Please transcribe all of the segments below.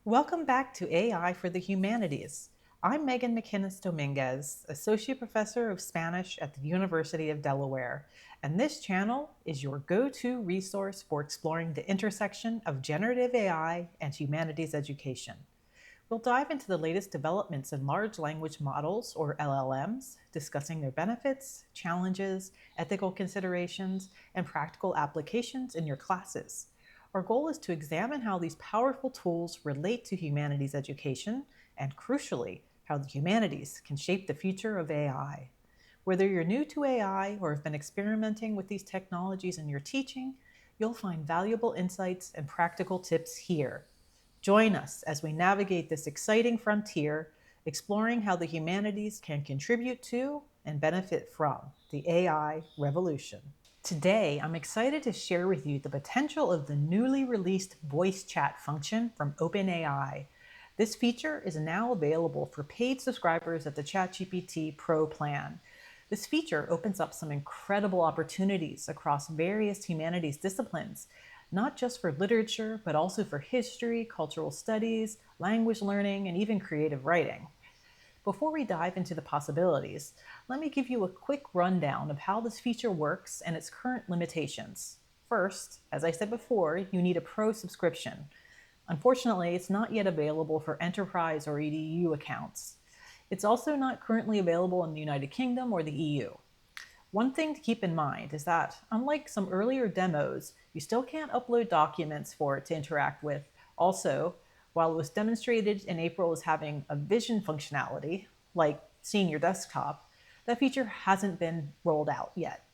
Welcome back to AI for the Humanities. I'm Meghan McInnis-Domínguez, Associate Professor of Spanish at the University of Delaware, and this channel is your go-to resource for exploring the intersection of generative AI and humanities education. We'll dive into the latest developments in large language models, or LLMs, discussing their benefits, challenges, ethical considerations, and practical applications in your classes. Our goal is to examine how these powerful tools relate to humanities education and, crucially, how the humanities can shape the future of AI. Whether you're new to AI or have been experimenting with these technologies in your teaching, you'll find valuable insights and practical tips here. Join us as we navigate this exciting frontier, exploring how the humanities can contribute to and benefit from the AI revolution. Today, I'm excited to share with you the potential of the newly released voice chat function from OpenAI. This feature is now available for paid subscribers at the ChatGPT Pro plan. This feature opens up some incredible opportunities across various humanities disciplines, not just for literature, but also for history, cultural studies, language learning, and even creative writing. Before we dive into the possibilities, let me give you a quick rundown of how this feature works and its current limitations. First, as I said before, you need a Pro subscription. Unfortunately, it's not yet available for enterprise or EDU accounts. It's also not currently available in the United Kingdom or the EU. One thing to keep in mind is that, unlike some earlier demos, you still can't upload documents for it to interact with. Also, while it was demonstrated in April as having a vision functionality, like seeing your desktop, that feature hasn't been rolled out yet.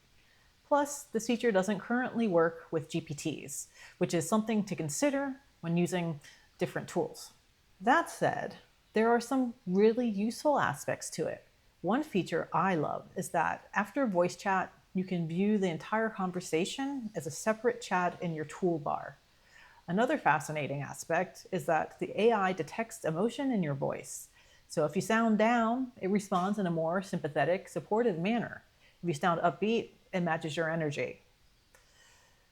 Plus, this feature doesn't currently work with GPTs, which is something to consider when using different tools. That said, there are some really useful aspects to it. One feature I love is that after voice chat, you can view the entire conversation as a separate chat in your toolbar. Another fascinating aspect is that the AI detects emotion in your voice. So if you sound down, it responds in a more sympathetic, supportive manner. If you sound upbeat, it matches your energy.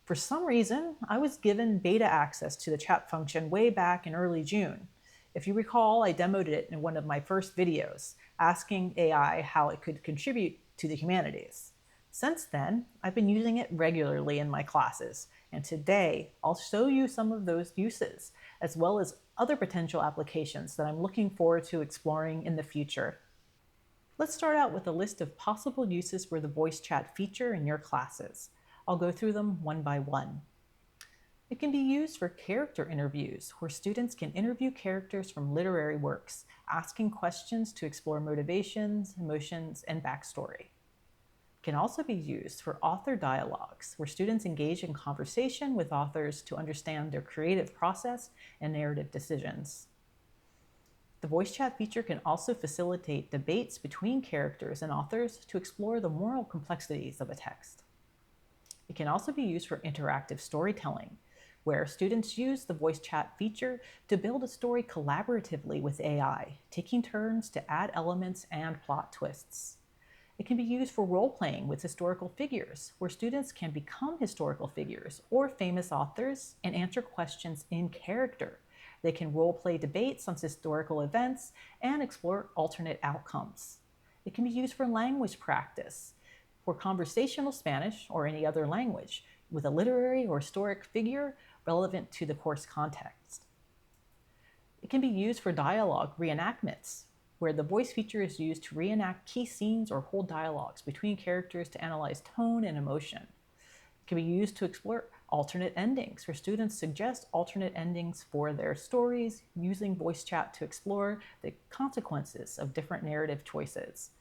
For some reason, I was given beta access to the chat function way back in early June. If you recall, I demoed it in one of my first videos, asking AI how it could contribute to the humanities. Since then, I've been using it regularly in my classes, and today I'll show you some of those uses, as well as other potential applications that I'm looking forward to exploring in the future. Let's start out with a list of possible uses for the voice chat feature in your classes. I'll go through them one by one. It can be used for character interviews, where students can interview characters from literary works, asking questions to explore motivations, emotions, and backstory. It can also be used for author dialogues, where students engage in conversation with authors to understand their creative process and narrative decisions. The voice chat feature can also facilitate debates between characters and authors to explore the moral complexities of a text. It can also be used for interactive storytelling, where students use the voice chat feature to build a story collaboratively with AI, taking turns to add elements and plot twists. It can be used for role-playing with historical figures, where students can become historical figures or famous authors and answer questions in character. They can role-play debates on historical events and explore alternate outcomes. It can be used for language practice, for conversational Spanish or any other language, with a literary or historic figure relevant to the course context. It can be used for dialogue reenactments, where the voice feature is used to reenact key scenes or hold dialogues between characters to analyze tone and emotion. It can be used to explore alternate endings, where students suggest alternate endings for their stories, using voice chat to explore the consequences of different narrative choices.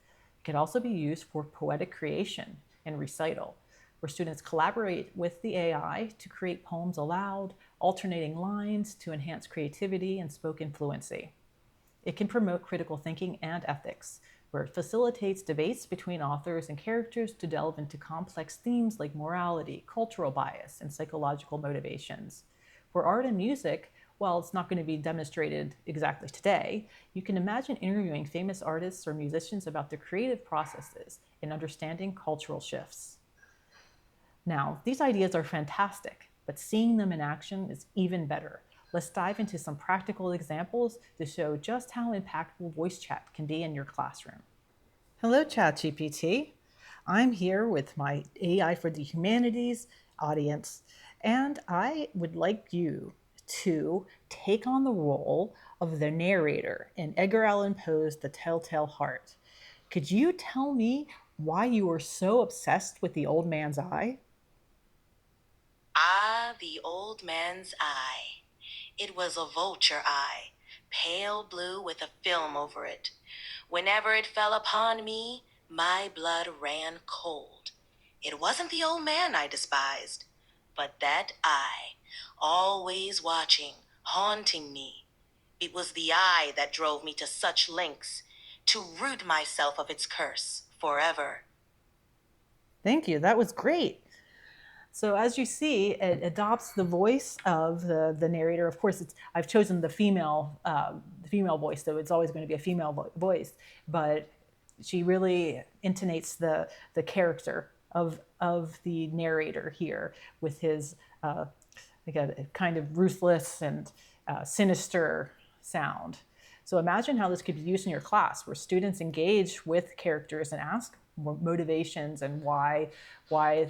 It can also be used for poetic creation and recital, where students collaborate with the AI to create poems aloud, alternating lines to enhance creativity and spoken fluency. It can promote critical thinking and ethics, where it facilitates debates between authors and characters to delve into complex themes like morality, cultural bias, and psychological motivations. For art and music, while it's not going to be demonstrated exactly today, you can imagine interviewing famous artists or musicians about their creative processes in understanding cultural shifts. Now, these ideas are fantastic, but seeing them in action is even better. let's dive into some practical examples to show just how impactful voice chat can be in your classroom. Hello, ChatGPT. I'm here with my AI for the Humanities audience, and I would like you to take on the role of the narrator in Edgar Allan Poe's The Telltale Heart. Could you tell me why you were so obsessed with the old man's eye? Ah, the old man's eye. It was a vulture eye, pale blue with a film over it. Whenever it fell upon me, my blood ran cold. It wasn't the old man I despised, but that eye, always watching, haunting me. It was the eye that drove me to such lengths, to rid myself of its curse forever. Thank you. That was great. So as you see, it adopts the voice of the narrator. Of course, I've chosen the female voice, so it's always going to be a female voice. But she really intonates the character of the narrator here with his like a kind of ruthless and sinister sound. So imagine how this could be used in your class, where students engage with characters and ask motivations and why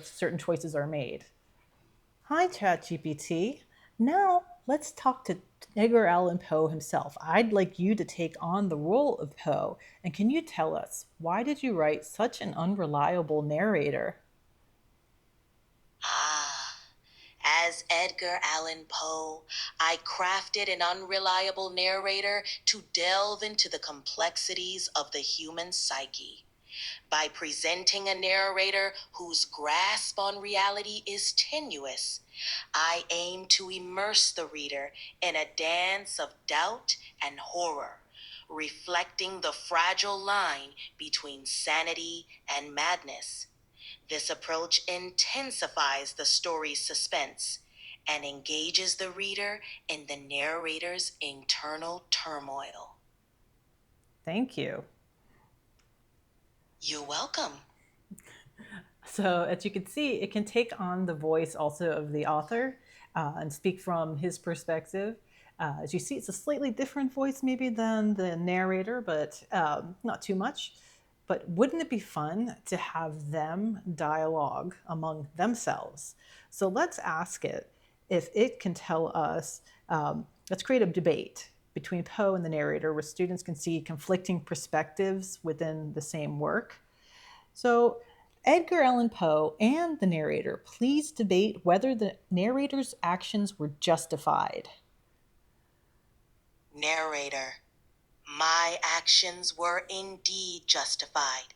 certain choices are made. Hi, ChatGPT. Now let's talk to Edgar Allan Poe himself. I'd like you to take on the role of Poe. And can you tell us, why did you write such an unreliable narrator? Ah, as Edgar Allan Poe, I crafted an unreliable narrator to delve into the complexities of the human psyche. By presenting a narrator whose grasp on reality is tenuous, I aim to immerse the reader in a dance of doubt and horror, reflecting the fragile line between sanity and madness. This approach intensifies the story's suspense and engages the reader in the narrator's internal turmoil. Thank you. You're welcome. So as you can see, it can take on the voice also of the author and speak from his perspective. As you see, it's a slightly different voice maybe than the narrator, but not too much. But wouldn't it be fun to have them dialogue among themselves? So let's ask it if it can tell us, let's create a debate between Poe and the narrator where students can see conflicting perspectives within the same work. So, Edgar Allan Poe and the narrator, please debate whether the narrator's actions were justified. Narrator, my actions were indeed justified.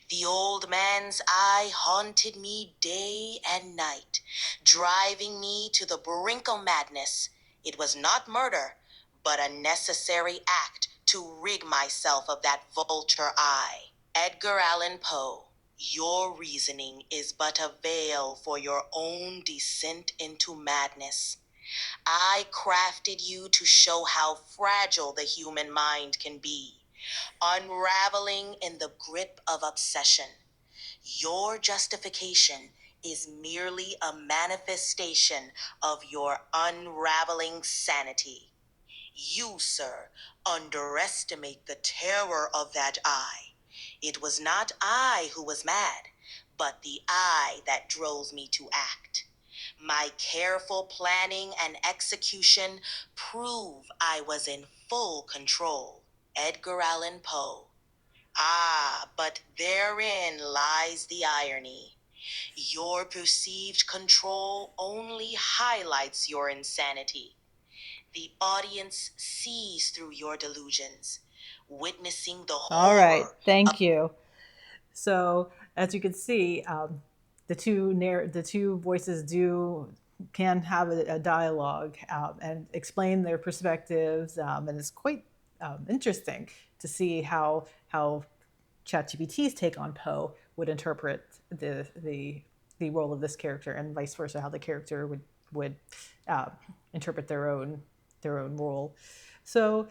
The old man's eye haunted me day and night, driving me to the brink of madness. It was not murder, but a necessary act to rid myself of that vulture eye. Edgar Allan Poe, your reasoning is but a veil for your own descent into madness. I crafted you to show how fragile the human mind can be, unraveling in the grip of obsession. Your justification is merely a manifestation of your unraveling sanity. You, sir, underestimate the terror of that eye. It was not I who was mad, but the eye that drove me to act. My careful planning and execution prove I was in full control. Edgar Allan Poe. Ah, but therein lies the irony. Your perceived control only highlights your insanity. The audience sees through your delusions, witnessing the All right, horror of thank you. So, as you can see, the two voices can have a dialogue and explain their perspectives, and it's quite interesting to see how ChatGPT's take on Poe would interpret the role of this character, and vice versa, how the character would uh, interpret their own role. So,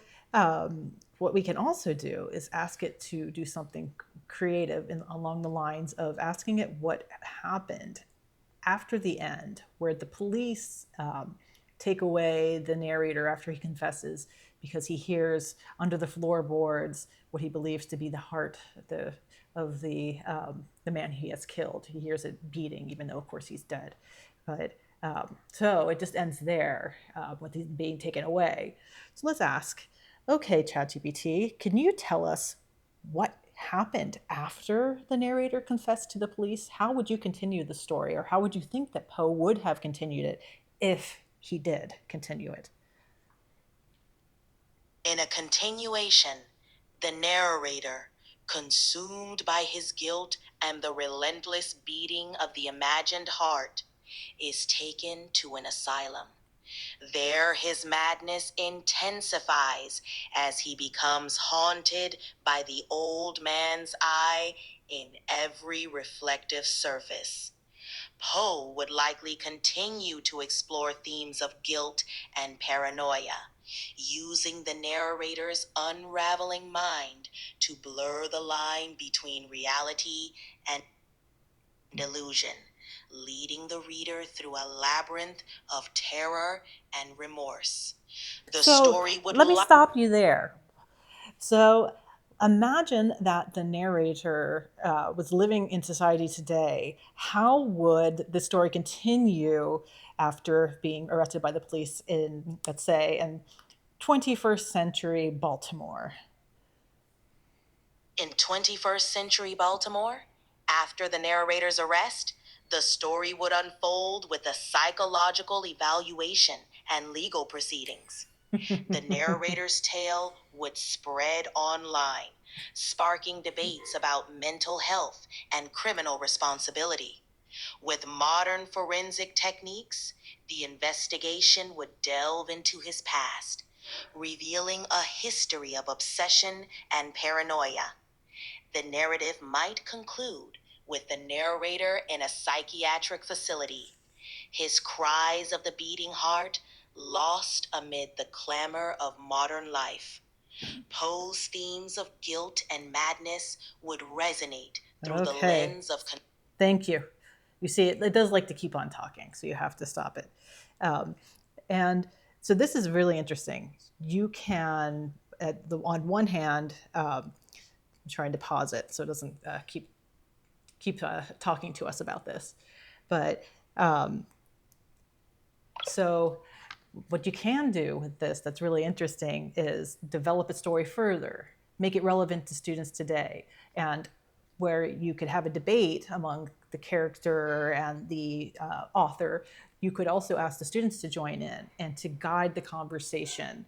what we can also do is ask it to do something creative along the lines of asking it what happened after the end, where the police take away the narrator after he confesses because he hears under the floorboards what he believes to be the heart of the man he has killed. He hears it beating, even though, of course, he's dead. But so it just ends there with him being taken away. So let's ask, okay, ChatGPT, can you tell us what happened after the narrator confessed to the police? How would you continue the story, or how would you think that Poe would have continued it if he did continue it? In a continuation, the narrator, consumed by his guilt and the relentless beating of the imagined heart, is taken to an asylum. There his madness intensifies as he becomes haunted by the old man's eye in every reflective surface. Poe would likely continue to explore themes of guilt and paranoia, using the narrator's unraveling mind to blur the line between reality and illusion, leading the reader through a labyrinth of terror and remorse. The So story would let me stop you there. So imagine that the narrator was living in society today. How would the story continue after being arrested by the police in, let's say, in 21st century Baltimore? In 21st century Baltimore, after the narrator's arrest, the story would unfold with a psychological evaluation and legal proceedings. The narrator's tale would spread online, sparking debates about mental health and criminal responsibility. With modern forensic techniques, the investigation would delve into his past, revealing a history of obsession and paranoia. The narrative might conclude with the narrator in a psychiatric facility, his cries of the beating heart lost amid the clamor of modern life. Poe's themes of guilt and madness would resonate through the Okay. lens of. Thank you. You see, it does like to keep on talking, so you have to stop it. And so this is really interesting. You can, on one hand, I'm trying to pause it so it doesn't keep talking to us about this. But so what you can do with this that's really interesting is develop a story further, make it relevant to students today, and where you could have a debate among the character and the author, you could also ask the students to join in and to guide the conversation.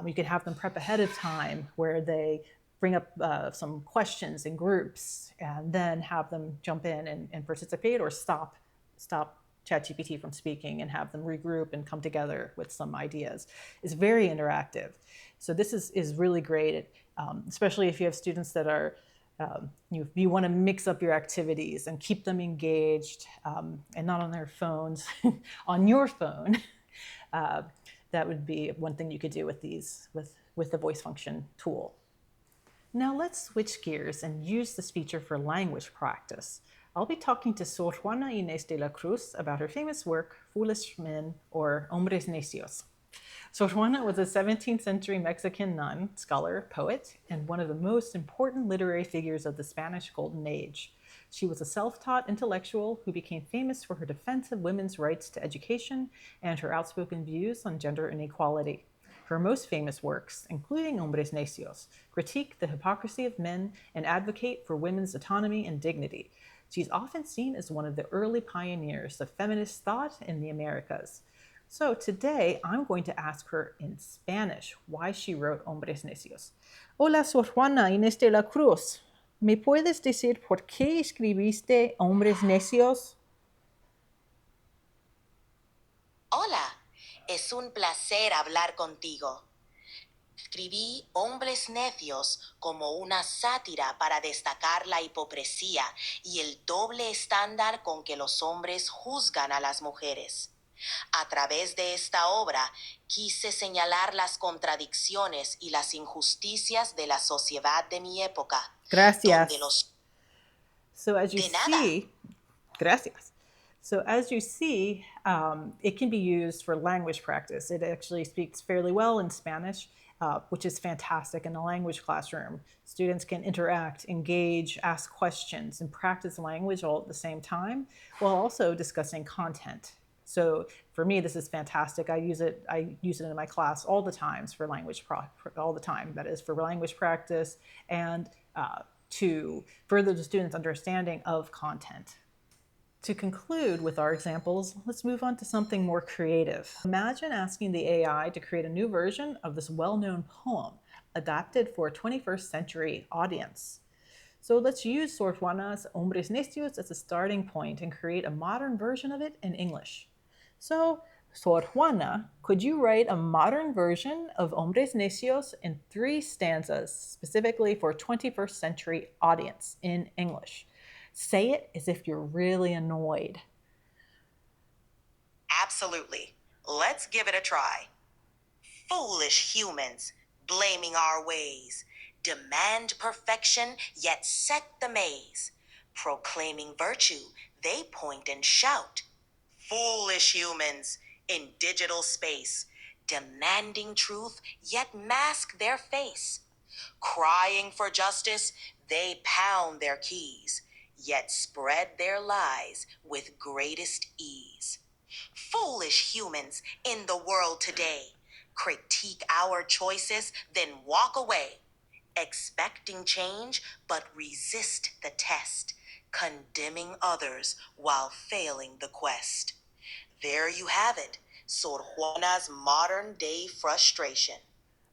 You could have them prep ahead of time where they bring up some questions in groups and then have them jump in and participate, or stop ChatGPT from speaking and have them regroup and come together with some ideas. It's very interactive. So this is really great, especially if you have students that are, you want to mix up your activities and keep them engaged and not on their phones, on your phone. That would be one thing you could do with these, with the voice function tool. Now let's switch gears and use this feature for language practice. I'll be talking to Sor Juana Inés de la Cruz about her famous work, Foolish Men, or Hombres Necios. Sor Juana was a 17th century Mexican nun, scholar, poet, and one of the most important literary figures of the Spanish Golden Age. She was a self-taught intellectual who became famous for her defense of women's rights to education and her outspoken views on gender inequality. Her most famous works, including Hombres Necios, critique the hypocrisy of men and advocate for women's autonomy and dignity. She's often seen as one of the early pioneers of feminist thought in the Americas. So today, I'm going to ask her in Spanish why she wrote Hombres Necios. Hola, Sor Juana Inés de la Cruz. ¿Me puedes decir por qué escribiste Hombres Necios? Hola, es un placer hablar contigo. Escribí Hombres Necios como una sátira para destacar la hipocresía y el doble estándar con que los hombres juzgan a las mujeres. A través de esta obra, quise señalar las contradicciones y las injusticias de la sociedad de mi época. Gracias. Donde los... So as you De nada. see, gracias. So as you see, it can be used for language practice. It actually speaks fairly well in Spanish, which is fantastic in a language classroom. Students can interact, engage, ask questions, and practice language all at the same time, while also discussing content. So for me, this is fantastic. I use it in my class all the times for all the time. That is for language practice and to further the students' understanding of content. To conclude with our examples, let's move on to something more creative. Imagine asking the AI to create a new version of this well-known poem, adapted for a 21st century audience. So let's use Sor Juana's Hombres Necios as a starting point and create a modern version of it in English. So, Sor Juana, could you write a modern version of Hombres Necios in 3 stanzas, specifically for a 21st century audience in English? Say it as if you're really annoyed. Absolutely. Let's give it a try. Foolish humans, blaming our ways, demand perfection, yet set the maze. Proclaiming virtue, they point and shout. Foolish humans in digital space, demanding truth, yet mask their face. Crying for justice, they pound their keys, yet spread their lies with greatest ease. Foolish humans in the world today critique our choices, then walk away, expecting change but resist the test, condemning others while failing the quest. There you have it, Sor Juana's modern day frustration.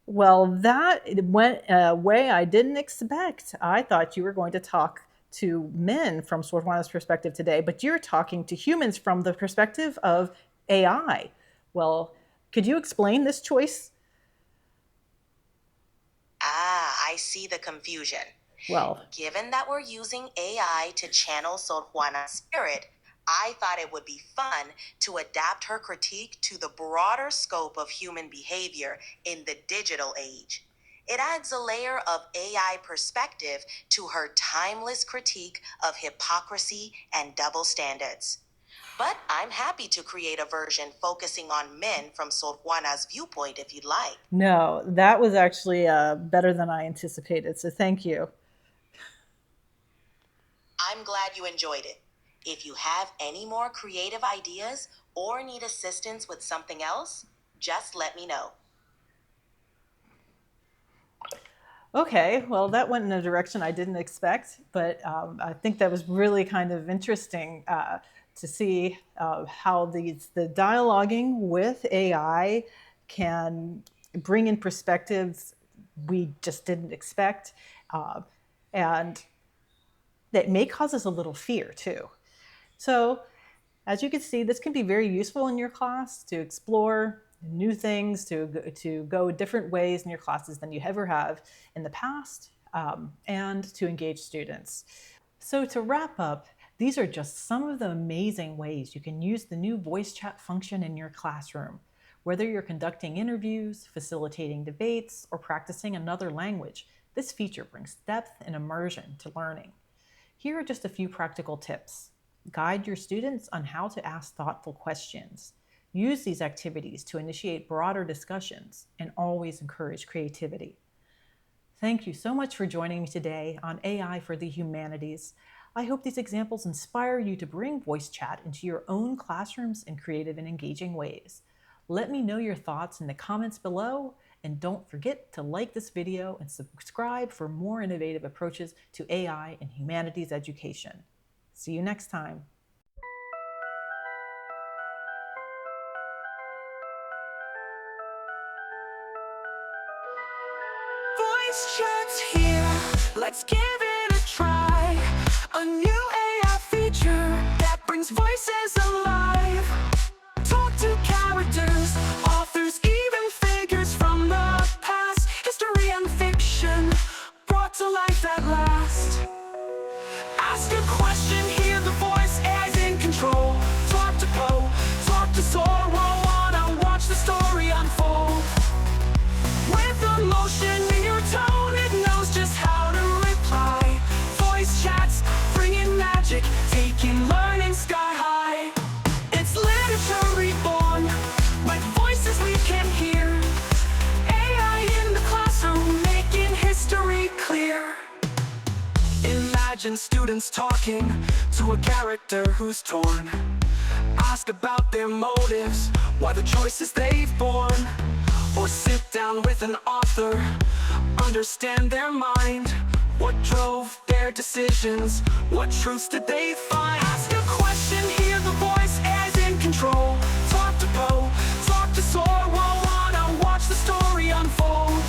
Well, that went a way I didn't expect. I thought you were going to talk to men from Sor Juana's perspective today, but you're talking to humans from the perspective of AI. Well, could you explain this choice? I see the confusion. Well, Given that we're using AI to channel Sor Juana's spirit, I thought it would be fun to adapt her critique to the broader scope of human behavior in the digital age. It adds a layer of AI perspective to her timeless critique of hypocrisy and double standards. But I'm happy to create a version focusing on men from Sor Juana's viewpoint if you'd like. no, that was actually better than I anticipated, so thank you. I'm glad you enjoyed it. If you have any more creative ideas or need assistance with something else, just let me know. Okay, well, that went in a direction I didn't expect, but I think that was really kind of interesting to see how the dialoguing with AI can bring in perspectives we just didn't expect, and that may cause us a little fear too. So, as you can see, this can be very useful in your class to explore new things, to go different ways in your classes than you ever have in the past, and to engage students. So to wrap up, these are just some of the amazing ways you can use the new voice chat function in your classroom. Whether you're conducting interviews, facilitating debates, or practicing another language, this feature brings depth and immersion to learning. Here are just a few practical tips. Guide your students on how to ask thoughtful questions. Use these activities to initiate broader discussions and always encourage creativity. Thank you so much for joining me today on AI for the Humanities. I hope these examples inspire you to bring voice chat into your own classrooms in creative and engaging ways. Let me know your thoughts in the comments below, and don't forget to like this video and subscribe for more innovative approaches to AI and humanities education. See you next time. Voice chat's here, let's give it a try. A new AI feature that brings voices alive. Talk to characters, authors, even figures from the past. History and fiction, brought to life at last. Ask a question, hear the voice, AI's in control. Talk to Poe, talk to Sor Juana, watch the story unfold. With emotion in your tone, it knows just how to reply. Voice chats, bringing magic, taking learning sky high. Imagine students talking to a character who's torn. Ask about their motives, why the choices they've borne. Or sit down with an author, understand their mind. What drove their decisions? What truths did they find? Ask a question, hear the voice as in control. Talk to Poe, talk to Sor Juana, watch the story unfold.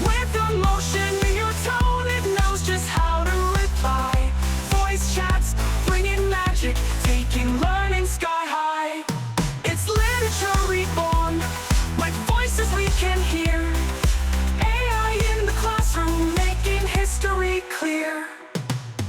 With emotion in your tone, it knows just how to reply. Voice chats, bringing magic, taking learning sky high. It's literature reborn, like voices we can hear. AI in the classroom, making history clear.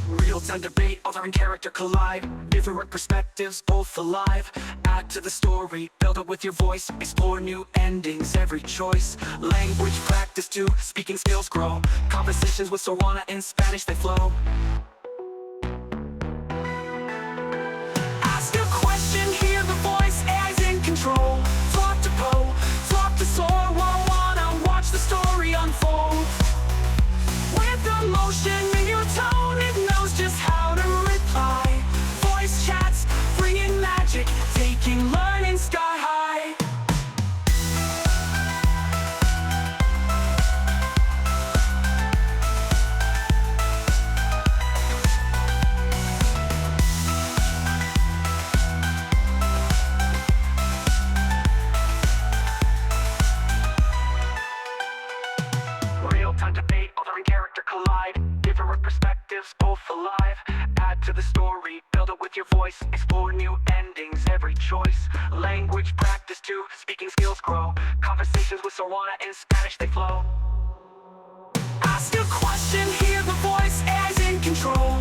Real-time debate, author and character collide. Different perspectives, both alive. Add to the story, build up with your voice. Explore new endings, every choice. Language practice too, speaking skills grow. Conversations with Sor Juana in Spanish, they flow. Ask a question, hear the voice as in control. Talk to Poe, talk to Sor Juana, watch the story unfold. With emotion in your tone, it knows just how to reply. Voice chats, bringing magic, taking learning sky high. Real-time debate, author and character collide. Different perspectives, both alive. Add to the story, build it with your voice. Explore new endings, every choice. Language practice too, speaking skills grow. Conversations with Sor Juana in Spanish, they flow. Ask a question, hear the voice as in control.